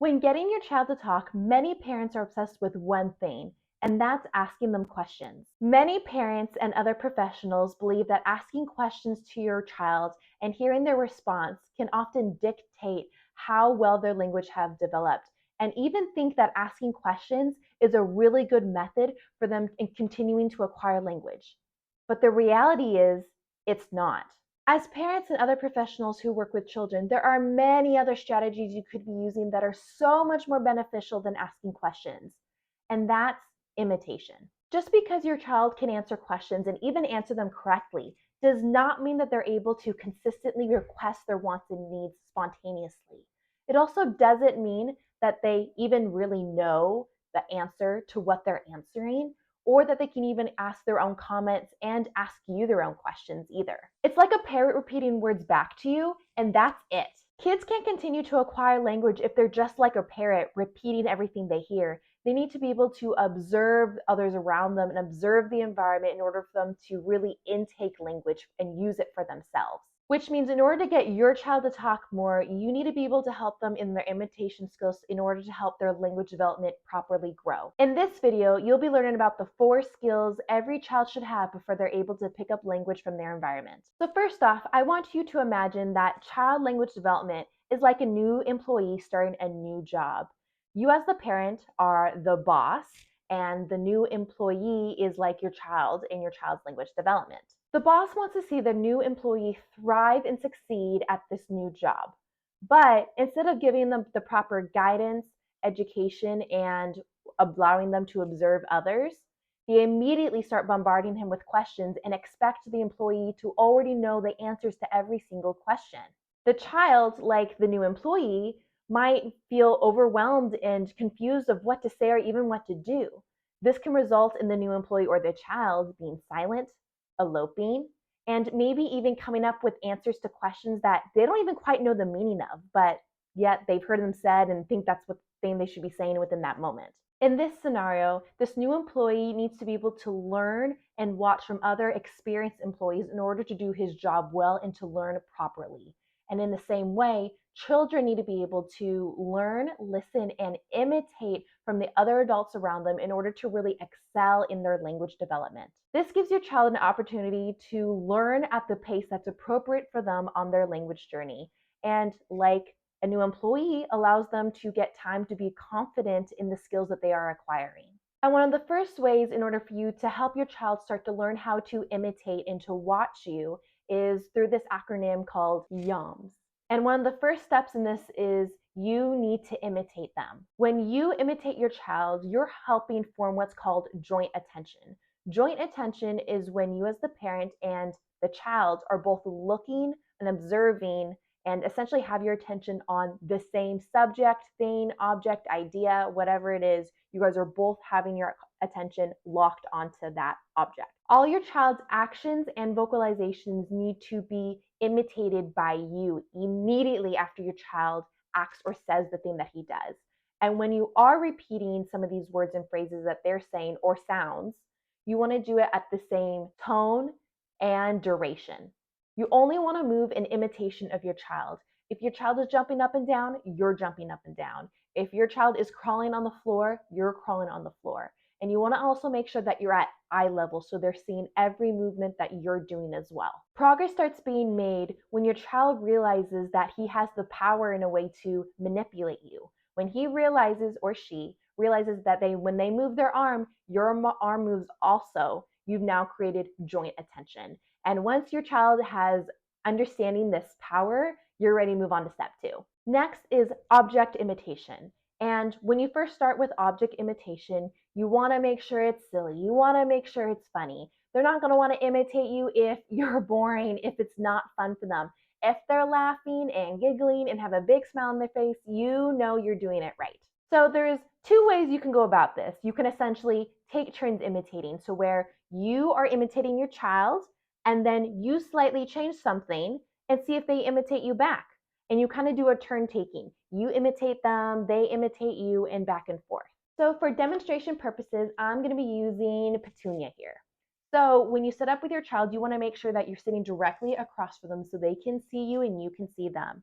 When getting your child to talk, many parents are obsessed with one thing, and that's asking them questions. Many parents and other professionals believe that asking questions to your child and hearing their response can often dictate how well their language have developed, and even think that asking questions is a really good method for them in continuing to acquire language. But the reality is, it's not. As parents and other professionals who work with children, there are many other strategies you could be using that are so much more beneficial than asking questions, and that's imitation. Just because your child can answer questions and even answer them correctly does not mean that they're able to consistently request their wants and needs spontaneously. It also doesn't mean that they even really know the answer to what they're answering, or that they can even ask their own comments and ask you their own questions either. It's like a parrot repeating words back to you, and that's it. Kids can't continue to acquire language if they're just like a parrot repeating everything they hear. They need to be able to observe others around them and observe the environment in order for them to really intake language and use it for themselves. Which means in order to get your child to talk more, you need to be able to help them in their imitation skills in order to help their language development properly grow. In this video, you'll be learning about the 4 skills every child should have before they're able to pick up language from their environment. So first off, I want you to imagine that child language development is like a new employee starting a new job. You as the parent are the boss, and the new employee is like your child in your child's language development. The boss wants to see the new employee thrive and succeed at this new job. But instead of giving them the proper guidance, education, and allowing them to observe others, they immediately start bombarding him with questions and expect the employee to already know the answers to every single question. The child, like the new employee, might feel overwhelmed and confused of what to say or even what to do. This can result in the new employee or the child being silent, eloping, and maybe even coming up with answers to questions that they don't even quite know the meaning of, but yet they've heard them said and think that's what thing they should be saying within that moment. In this scenario, this new employee needs to be able to learn and watch from other experienced employees in order to do his job well and to learn properly. And in the same way, children need to be able to learn, listen, and imitate from the other adults around them in order to really excel in their language development. This gives your child an opportunity to learn at the pace that's appropriate for them on their language journey. And like a new employee, allows them to get time to be confident in the skills that they are acquiring. And one of the first ways in order for you to help your child start to learn how to imitate and to watch you is through this acronym called YUMS. And one of the first steps in this is you need to imitate them. When you imitate your child, you're helping form what's called joint attention. Joint attention is when you as the parent and the child are both looking and observing and essentially have your attention on the same subject, thing, object, idea, whatever it is. You guys are both having your attention locked onto that object. All your child's actions and vocalizations need to be imitated by you immediately after your child acts or says the thing that he does. And when you are repeating some of these words and phrases that they're saying or sounds, you want to do it at the same tone and duration. You only want to move in imitation of your child. If your child is jumping up and down, you're jumping up and down. If your child is crawling on the floor, you're crawling on the floor. And you want to also make sure that you're at eye level so they're seeing every movement that you're doing as well. Progress starts being made when your child realizes that he has the power in a way to manipulate you. When he realizes, or she realizes, that when they move their arm, your arm moves also, you've now created joint attention. And once your child has understanding this power, you're ready to move on to step 2. Next is object imitation. And when you first start with object imitation, you want to make sure it's silly. You want to make sure it's funny. They're not going to want to imitate you if you're boring, if it's not fun for them. If they're laughing and giggling and have a big smile on their face, you know you're doing it right. So there's 2 ways you can go about this. You can essentially take turns imitating. So where you are imitating your child and then you slightly change something and see if they imitate you back. And you kind of do a turn taking. You imitate them, they imitate you, and back and forth. So for demonstration purposes, I'm going to be using Petunia here. So when you sit up with your child, you want to make sure that you're sitting directly across from them so they can see you and you can see them.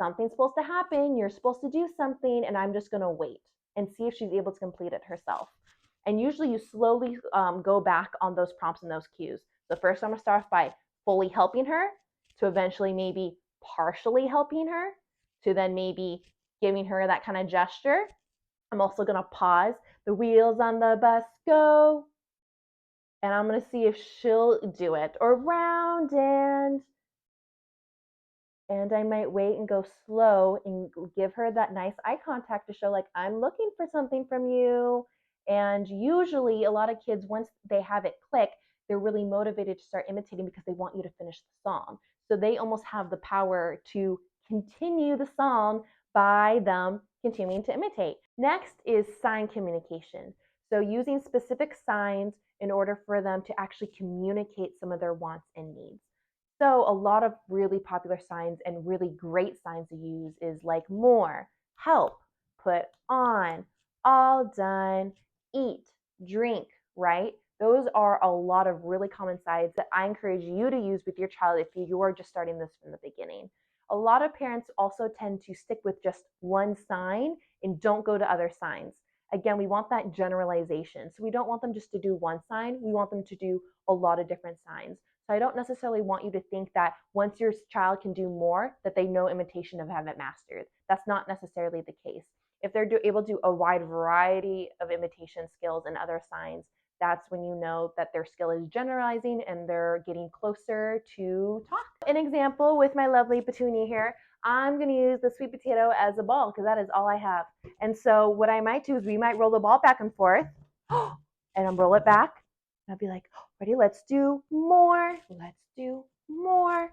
something's supposed to happen, you're supposed to do something, and I'm just going to wait and see if she's able to complete it herself. And usually you slowly go back on those prompts and those cues. So first I'm going to start off by fully helping her, to eventually maybe partially helping her, to then maybe giving her that kind of gesture. I'm also going to pause. The wheels on the bus go. And I'm going to see if she'll do it. Or round and I might wait and go slow and give her that nice eye contact to show like, I'm looking for something from you. And usually a lot of kids, once they have it click, they're really motivated to start imitating because they want you to finish the song. So they almost have the power to continue the song by them continuing to imitate. Next is sign communication. So using specific signs in order for them to actually communicate some of their wants and needs. So a lot of really popular signs and really great signs to use is like more, help, put on, all done, eat, drink, right? Those are a lot of really common signs that I encourage you to use with your child if you are just starting this from the beginning. A lot of parents also tend to stick with just one sign and don't go to other signs. Again, we want that generalization. So we don't want them just to do one sign. We want them to do a lot of different signs. So I don't necessarily want you to think that once your child can do more, that they know imitation and have it mastered. That's not necessarily the case. If they're able to do a wide variety of imitation skills and other signs, that's when you know that their skill is generalizing and they're getting closer to talk. An example with my lovely Petunia here, I'm going to use the sweet potato as a ball because that is all I have. And so what I might do is we might roll the ball back and forth and I'll roll it back. And I'll be like, ready, let's do more. Let's do more.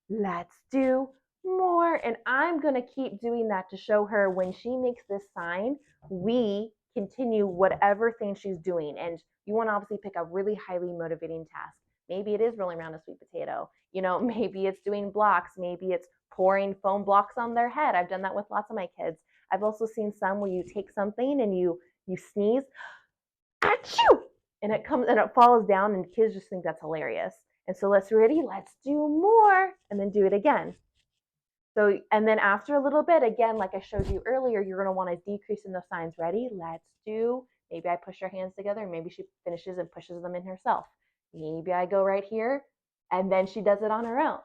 Let's do more. And I'm going to keep doing that to show her when she makes this sign, we continue whatever thing she's doing. And you want to obviously pick a really highly motivating task. Maybe it is rolling around a sweet potato. You know, maybe it's doing blocks. Maybe it's pouring foam blocks on their head. I've done that with lots of my kids. I've also seen some where you take something and you sneeze, achoo, and it comes and it falls down, and kids just think that's hilarious. And so let's do more, and then do it again. So, and then after a little bit, again, like I showed you earlier, you're going to want to decrease in those signs. Ready? Let's do. Maybe I push her hands together. Maybe she finishes and pushes them in herself. Maybe I go right here, and then she does it on her own.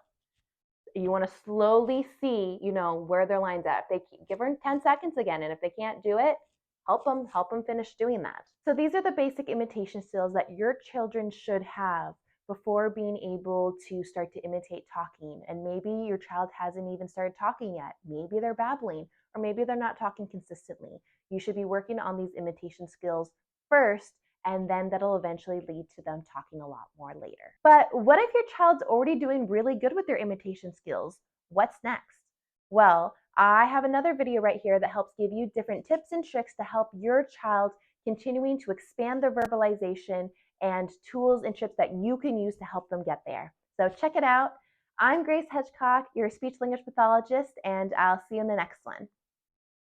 You want to slowly see, where their line's at. If they give her 10 seconds again, and if they can't do it, help them finish doing that. So these are the basic imitation skills that your children should have before being able to start to imitate talking. And maybe your child hasn't even started talking yet. Maybe they're babbling, or maybe they're not talking consistently. You should be working on these imitation skills first, and then that'll eventually lead to them talking a lot more later. But what if your child's already doing really good with their imitation skills? What's next? Well, I have another video right here that helps give you different tips and tricks to help your child continuing to expand their verbalization and tools and tips that you can use to help them get there. So check it out. I'm Grace Hedgecock, your speech language pathologist, and I'll see you in the next one.